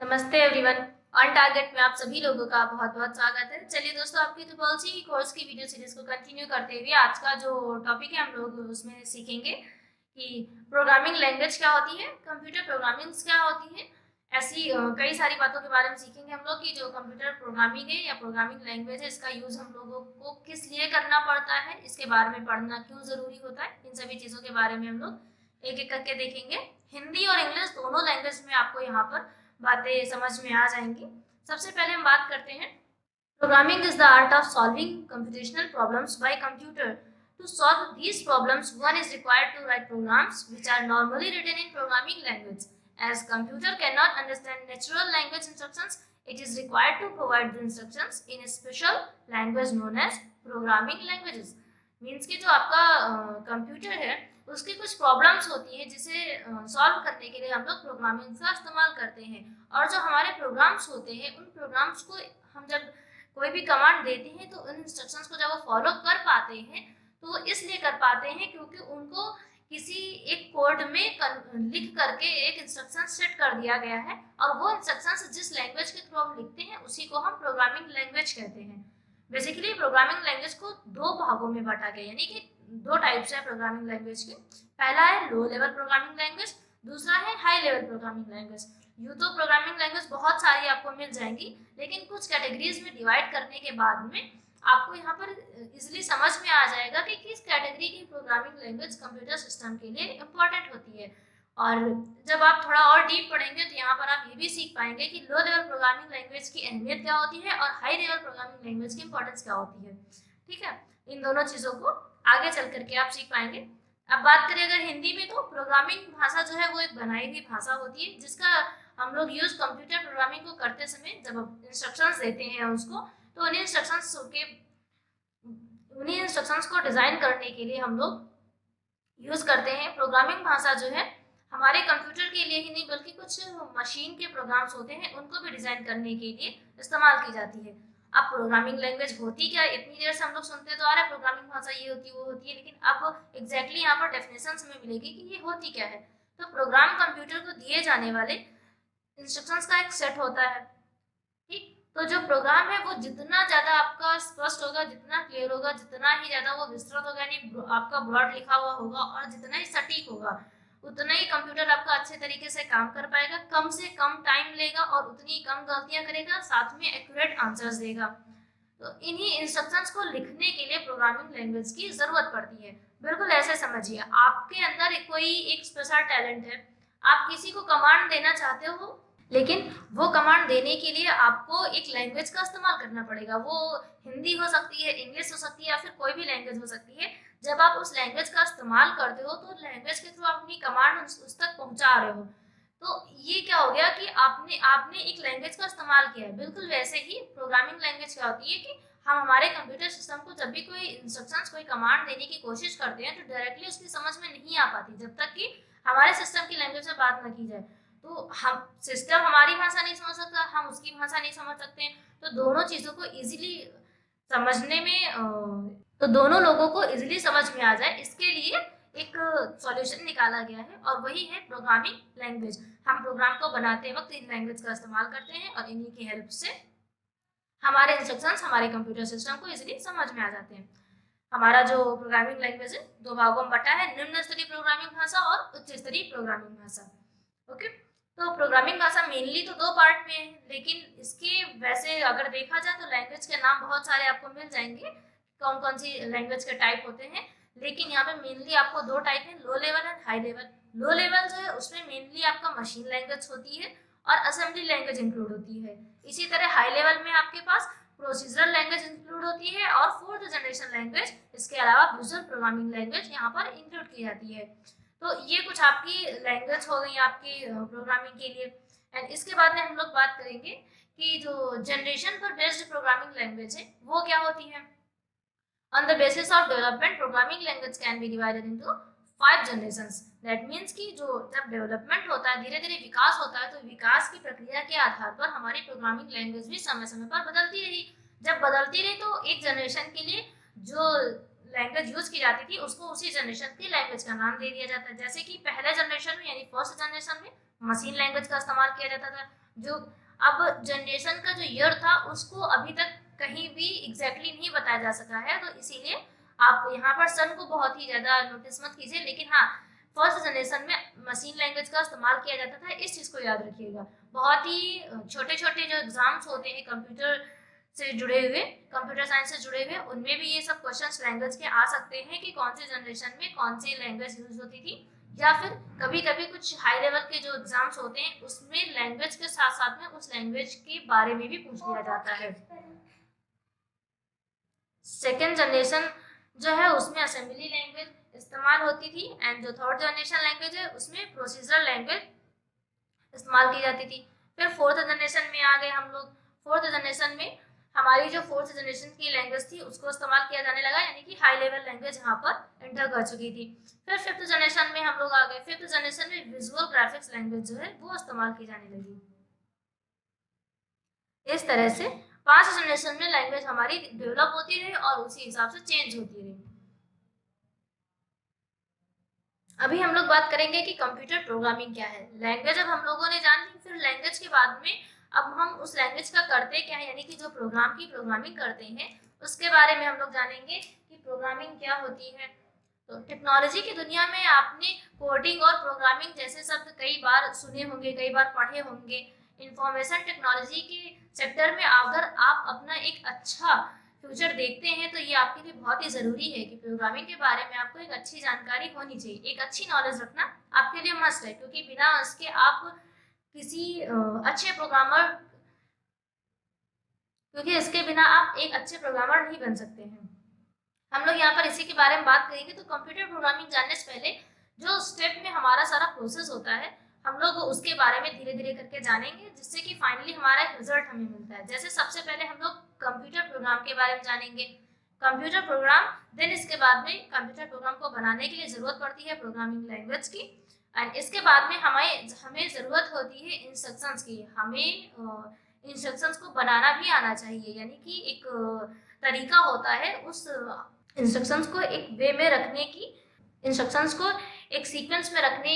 नमस्ते everyone. On target में आप सभी लोगों का बहुत बहुत स्वागत है। चलिए दोस्तों, आपकी ट्रिपल कोर्स की वीडियो सीरीज को कंटिन्यू करते हुए आज का जो टॉपिक है हम लोग उसमें सीखेंगे कि प्रोग्रामिंग लैंग्वेज क्या होती है, कंप्यूटर प्रोग्रामिंग क्या होती है। ऐसी कई सारी बातों के बारे में सीखेंगे हम लोग कि जो कंप्यूटर प्रोग्रामिंग है या प्रोग्रामिंग लैंग्वेज है, इसका यूज़ हम लोगों को किस लिए करना पड़ता है, इसके बारे में पढ़ना क्यों ज़रूरी होता है। इन सभी चीज़ों के बारे में हम लोग एक एक करके देखेंगे। हिंदी और इंग्लिश दोनों लैंग्वेज में आपको यहाँ पर बातें समझ में आ जाएंगी। सबसे पहले हम बात करते हैं, programming is the art of solving computational problems by computer. To solve these problems, one is required to write programs which are normally written in programming language. As computer cannot understand natural language instructions, it is required to provide the instructions in a special language known as programming languages. Means कि जो आपका computer है उसकी कुछ problems होती है जिसे solve करने के लिए हम लोग प्रोग्रामिंग का इस्तेमाल करते हैं। और जो हमारे प्रोग्राम्स होते हैं उन प्रोग्राम्स को हम जब कोई भी कमांड देते हैं तो उन इंस्ट्रक्शंस को जब वो फॉलो कर पाते हैं तो वो इसलिए कर पाते हैं क्योंकि उनको किसी एक कोड में लिख करके एक इंस्ट्रक्शन सेट कर दिया गया है और वो इंस्ट्रक्शंस जिस लैंग्वेज के थ्रू हम लिखते हैं उसी को हम प्रोग्रामिंग लैंग्वेज कहते हैं। बेसिकली प्रोग्रामिंग लैंग्वेज को दो भागों में बांटा गया, यानी कि दो टाइप्स है प्रोग्रामिंग लैंग्वेज के। पहला है लो लेवल प्रोग्रामिंग लैंग्वेज, दूसरा है हाई लेवल प्रोग्रामिंग लैंग्वेज। यूँ तो प्रोग्रामिंग लैंग्वेज बहुत सारी आपको मिल जाएंगी, लेकिन कुछ कैटेगरीज में डिवाइड करने के बाद में आपको यहाँ पर इजिली समझ में आ जाएगा कि किस कैटेगरी की प्रोग्रामिंग लैंग्वेज कंप्यूटर सिस्टम के लिए इम्पोर्टेंट होती है। और जब आप थोड़ा और डीप पढ़ेंगे तो यहाँ पर आप ये भी सीख पाएंगे कि लो लेवल प्रोग्रामिंग लैंग्वेज की अहमियत क्या होती है और हाई लेवल प्रोग्रामिंग लैंग्वेज की इंपॉर्टेंस क्या होती है। ठीक है, इन दोनों चीज़ों को आगे चल करके आप सीख पाएंगे। अब बात करें अगर हिंदी में, तो प्रोग्रामिंग भाषा जो है वो एक बनाई हुई भाषा होती है जिसका हम लोग यूज कंप्यूटर प्रोग्रामिंग को करते समय जब इंस्ट्रक्शंस देते हैं उसको, तो उन्हीं इंस्ट्रक्शंस को डिजाइन करने के लिए हम लोग यूज करते हैं। प्रोग्रामिंग भाषा जो है हमारे कंप्यूटर के लिए ही नहीं बल्कि कुछ मशीन के प्रोग्राम्स होते हैं उनको भी डिजाइन करने के लिए इस्तेमाल की जाती है। अब प्रोग्रामिंग लैंग्वेज होती क्या, इतनी देर से हम लोग सुनते तो आ रहे हैं प्रोग्रामिंग भाषा ये होती वो होती है, लेकिन अब एग्जैक्टली यहाँ पर डेफिनेशन हमें मिलेगी कि ये होती क्या है। तो प्रोग्राम कंप्यूटर को दिए जाने वाले इंस्ट्रक्शंस का एक सेट होता है। ठीक, तो जो प्रोग्राम है वो जितना ज्यादा आपका स्पष्ट होगा, जितना क्लियर होगा, जितना ही ज्यादा वो विस्तृत होगा, यानी आपका ब्रॉड लिखा हुआ होगा और जितना ही सटीक होगा, उतना ही कंप्यूटर आपका अच्छे तरीके से काम कर पाएगा, कम से कम टाइम लेगा और उतनी कम गलतियां करेगा, साथ में एक्यूरेट आंसर्स देगा। तो इन्हीं इंस्ट्रक्शंस को लिखने के लिए प्रोग्रामिंग लैंग्वेज की जरूरत पड़ती है। बिल्कुल ऐसे समझिए, आपके अंदर कोई एक स्पेशल टैलेंट है, आप किसी को कमांड देना चाहते हो, लेकिन वो कमांड देने के लिए आपको एक लैंग्वेज का इस्तेमाल करना पड़ेगा। वो हिंदी हो सकती है, इंग्लिश हो सकती है या फिर कोई भी लैंग्वेज हो सकती है। जब आप उस लैंग्वेज का इस्तेमाल करते हो तो लैंग्वेज के थ्रू आप अपनी कमांड उस तक पहुंचा रहे हो। तो ये क्या हो गया कि आपने आपने एक लैंग्वेज का इस्तेमाल किया है। बिल्कुल वैसे ही प्रोग्रामिंग लैंग्वेज क्या होती है कि हम हमारे कंप्यूटर सिस्टम को जब भी कोई इंस्ट्रक्शंस, कोई कमांड देने की कोशिश करते हैं तो डायरेक्टली उसकी समझ में नहीं आ पाती जब तक कि हमारे सिस्टम की लैंग्वेज में बात ना की जाए। तो हम सिस्टम हमारी भाषा नहीं समझ सकता, हम उसकी भाषा नहीं समझ सकते हैं। तो दोनों चीज़ों को इजीली समझने में तो दोनों लोगों को इजीली समझ में आ जाए, इसके लिए एक सॉल्यूशन निकाला गया है और वही है प्रोग्रामिंग लैंग्वेज। हम प्रोग्राम को बनाते वक्त इन लैंग्वेज का इस्तेमाल करते हैं और इन्हीं की हेल्प से हमारे इंस्ट्रक्शंस हमारे कंप्यूटर सिस्टम को इजीली समझ में आ जाते हैं। हमारा जो प्रोग्रामिंग लैंग्वेज है दो भागों में बटा है, निम्न स्तरीय प्रोग्रामिंग भाषा और उच्च स्तरीय प्रोग्रामिंग भाषा। ओके, तो प्रोग्रामिंग भाषा मेनली तो दो पार्ट में है, लेकिन इसके वैसे अगर देखा जाए तो लैंग्वेज के नाम बहुत सारे आपको मिल जाएंगे, कौन कौन सी लैंग्वेज के टाइप होते हैं। लेकिन यहाँ पे मेनली आपको दो टाइप है, low level and high level. Low level जो है उसमें मेनली आपका मशीन लैंग्वेज होती है और असेंबली लैंग्वेज इंक्लूड होती है। इसी तरह हाई लेवल में आपके पास प्रोसीजरल लैंग्वेज इंक्लूड होती है और फोर्थ जनरेशन लैंग्वेज, इसके अलावा विजुअल प्रोग्रामिंग लैंग्वेज यहाँ पर इंक्लूड की जाती है। तो ये कुछ आपकी लैंग्वेज हो गई आपकी प्रोग्रामिंग के लिए। एंड इसके बाद में हम लोग बात करेंगे कि जो जनरेशन पर बेस्ड प्रोग्रामिंग लैंग्वेज है वो क्या होती है। On the basis of development, programming language can be divided into 5 generations. That means कि जो जब डेवलपमेंट होता है, धीरे धीरे विकास होता है, तो विकास की प्रक्रिया के आधार पर हमारी प्रोग्रामिंग लैंग्वेज भी समय समय पर बदलती रही। जब बदलती रही तो एक जनरेशन के लिए जो लैंग्वेज यूज की जाती थी उसको उसी जनरेशन की लैंग्वेज का नाम दे दिया जाता है। जैसे कि पहले जनरेशन में यानी फर्स्ट जनरेशन में मशीन लैंग्वेज का इस्तेमाल किया जाता था, जो अब जनरेशन का जो ईयर था उसको अभी तक कहीं भी एग्जैक्टली नहीं बताया जा सका है, तो इसीलिए आप यहाँ पर सन को बहुत ही ज़्यादा नोटिस मत कीजिए। लेकिन हाँ, फर्स्ट जनरेशन में मशीन लैंग्वेज का इस्तेमाल किया जाता था, इस चीज़ को याद रखिएगा। बहुत ही छोटे छोटे जो एग्जाम्स होते हैं कंप्यूटर से जुड़े हुए, कंप्यूटर साइंस से जुड़े हुए, उनमें भी ये सब क्वेश्चंस लैंग्वेज के आ सकते हैं कि कौन सी जनरेशन में कौन सी लैंग्वेज यूज होती थी। या फिर कभी कभी कुछ हाई लेवल के जो एग्जाम्स होते हैं उसमें लैंग्वेज के साथ साथ में उस लैंग्वेज के बारे में भी पूछ लिया जाता है। सेकेंड जनरेशन जो है उसमें असेंबली लैंग्वेज इस्तेमाल होती थी, एंड जो थर्ड जनरेशन लैंग्वेज है उसमें प्रोसीजर लैंग्वेज इस्तेमाल की जाती थी। फिर फोर्थ जनरेशन में आ गए हम लोग। फोर्थ जनरेशन में हमारी जो फोर्थ जनरेशन की लैंग्वेज थी उसको इस्तेमाल किया जाने लगा, यानी कि हाई लेवल लैंग्वेज यहाँ पर एंटर कर चुकी थी। फिर फिफ्थ जनरेशन में हम लोग आ गए। फिफ्थ जनरेशन में विजुअल ग्राफिक्स लैंग्वेज जो है वो इस्तेमाल की जाने लगी। इस तरह से 5 जनरेशन में लैंग्वेज हमारी डेवलप होती रही और उसी हिसाब से चेंज होती रही। अभी हम लोग बात करेंगे कि कंप्यूटर प्रोग्रामिंग क्या है। लैंग्वेज अब हम लोगों ने जान ली, फिर लैंग्वेज के बाद में अब हम उस लैंग्वेज का करते क्या है, यानी कि जो प्रोग्राम की प्रोग्रामिंग करते हैं उसके बारे में हम लोग जानेंगे कि प्रोग्रामिंग क्या होती है। तो टेक्नोलॉजी की दुनिया में आपने कोडिंग और प्रोग्रामिंग जैसे शब्द कई बार सुने होंगे, कई बार पढ़े होंगे। इंफॉर्मेशन टेक्नोलॉजी के सेक्टर में अगर आप अपना एक अच्छा फ्यूचर देखते हैं तो ये आपके लिए बहुत ही ज़रूरी है कि प्रोग्रामिंग के बारे में आपको एक अच्छी जानकारी होनी चाहिए, एक अच्छी नॉलेज रखना आपके लिए मस्ट है, क्योंकि बिना उसके आप किसी अच्छे प्रोग्रामर क्योंकि इसके बिना आप एक अच्छे प्रोग्रामर नहीं बन सकते हैं। हम लोग यहाँ पर इसी के बारे में बात करेंगे। तो कंप्यूटर प्रोग्रामिंग जानने से पहले जो स्टेप में हमारा सारा प्रोसेस होता है हम लोग उसके बारे में धीरे धीरे करके जानेंगे, जिससे कि फाइनली हमारा एक रिजल्ट हमें मिलता है। जैसे सबसे पहले हम लोग कंप्यूटर प्रोग्राम के बारे में जानेंगे, कंप्यूटर प्रोग्राम। देन इसके बाद में कंप्यूटर प्रोग्राम को बनाने के लिए जरूरत पड़ती है प्रोग्रामिंग लैंग्वेज की, एंड इसके बाद में हमें हमें जरूरत होती है इंस्ट्रक्शंस की। हमें इंस्ट्रक्शंस को बनाना भी आना चाहिए, यानी कि एक तरीका होता है उस इंस्ट्रक्शंस को एक वे में रखने की, इंस्ट्रक्शंस को एक सीक्वेंस में रखने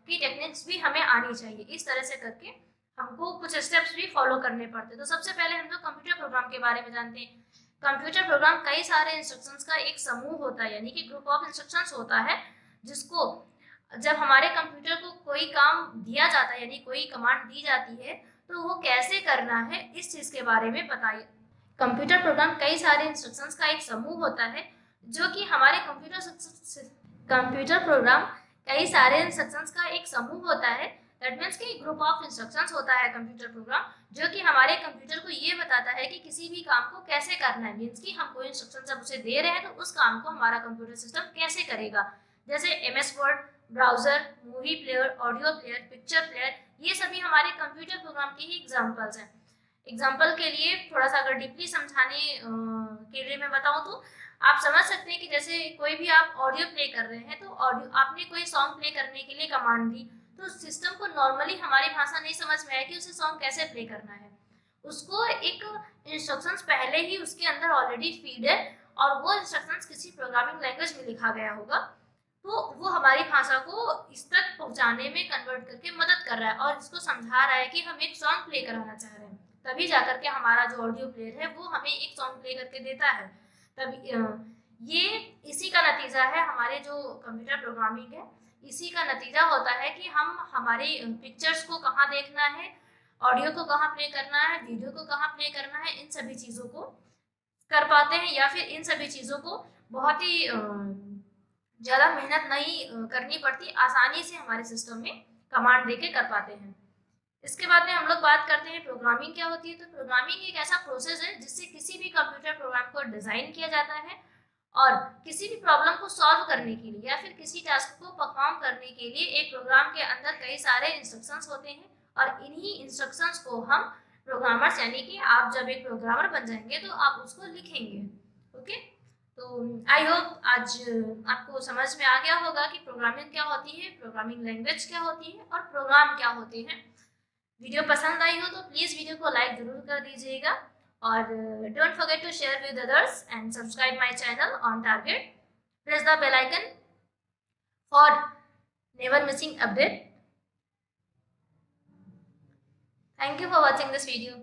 की टेक्निक्स भी हमें आनी चाहिए। इस तरह से करके हमको कुछ स्टेप्स भी फॉलो करने पड़ते हैं। तो सबसे पहले हम लोग कंप्यूटर प्रोग्राम के बारे में जानते हैं। कंप्यूटर प्रोग्राम कई सारे इंस्ट्रक्शंस का एक समूह होता है, यानी कि ग्रुप ऑफ इंस्ट्रक्शंस होता है, जिसको जब हमारे कंप्यूटर को कोई काम दिया जाता है यानी कोई कमांड दी जाती है तो वो कैसे करना है इस चीज के बारे में बताइए। कंप्यूटर प्रोग्राम कई सारे इंस्ट्रक्शंस का एक समूह होता है जो कि हमारे कंप्यूटर प्रोग्राम कई सारे इंस्ट्रक्शंस का एक समूह होता है। दैट मीन्स कि ग्रुप ऑफ इंस्ट्रक्शंस होता है कंप्यूटर प्रोग्राम, जो कि हमारे कंप्यूटर को ये बताता है कि किसी भी काम को कैसे करना है। मीन्स कि हम कोई इंस्ट्रक्शन जब उसे दे रहे हैं तो उस काम को हमारा कंप्यूटर सिस्टम कैसे करेगा। जैसे MS word, browser, movie player, audio player, picture player, ये सभी हमारे कंप्यूटर प्रोग्राम के ही एग्जाम्पल्स हैं। एग्जाम्पल के लिए थोड़ा सा अगर डीपली समझाने के लिए मैं बताऊं तो आप समझ सकते हैं कि जैसे कोई भी आप ऑडियो प्ले कर रहे हैं तो ऑडियो आपने कोई सॉन्ग प्ले करने के लिए कमांड दी, तो सिस्टम को नॉर्मली हमारी भाषा नहीं समझ में आया कि उसे सॉन्ग कैसे प्ले करना है। उसको एक इंस्ट्रक्शंस पहले ही उसके अंदर ऑलरेडी फीड है और वो इंस्ट्रक्शंस किसी प्रोग्रामिंग लैंग्वेज में लिखा गया होगा, तो वो हमारी भाषा को इस तक पहुंचाने में कन्वर्ट करके मदद कर रहा है और इसको समझा रहा है कि हम एक सॉन्ग प्ले कराना चाह रहे हैं। तभी जाकर के हमारा जो ऑडियो प्लेयर है वो हमें एक सॉन्ग प्ले करके देता है। तभी ये इसी का नतीजा है, हमारे जो कंप्यूटर प्रोग्रामिंग है इसी का नतीजा होता है कि हम हमारे पिक्चर्स को कहाँ देखना है, ऑडियो को कहाँ प्ले करना है, वीडियो को कहाँ प्ले करना है, इन सभी चीज़ों को कर पाते हैं। या फिर इन सभी चीज़ों को बहुत ही ज़्यादा मेहनत नहीं करनी पड़ती, आसानी से हमारे सिस्टम में कमांड देके कर पाते हैं। इसके बाद में हम लोग बात करते हैं प्रोग्रामिंग क्या होती है। तो प्रोग्रामिंग एक ऐसा प्रोसेस है जिससे किसी भी कंप्यूटर प्रोग्राम को डिज़ाइन किया जाता है और किसी भी प्रॉब्लम को सॉल्व करने के लिए या फिर किसी टास्क को परफॉर्म करने के लिए एक प्रोग्राम के अंदर कई सारे इंस्ट्रक्शंस होते हैं और इन्हीं इंस्ट्रक्शंस को हम प्रोग्रामर्स, यानी कि आप जब एक प्रोग्रामर बन जाएंगे तो आप उसको लिखेंगे। ओके, तो आई होप आज आपको समझ में आ गया होगा कि प्रोग्रामिंग क्या होती है, प्रोग्रामिंग लैंग्वेज क्या होती है और प्रोग्राम क्या होते हैं। वीडियो पसंद आई हो तो प्लीज़ वीडियो को लाइक ज़रूर कर दीजिएगा और don't forget to share with others and subscribe my channel on target. Press the bell icon for never missing update. Thank you for watching this video.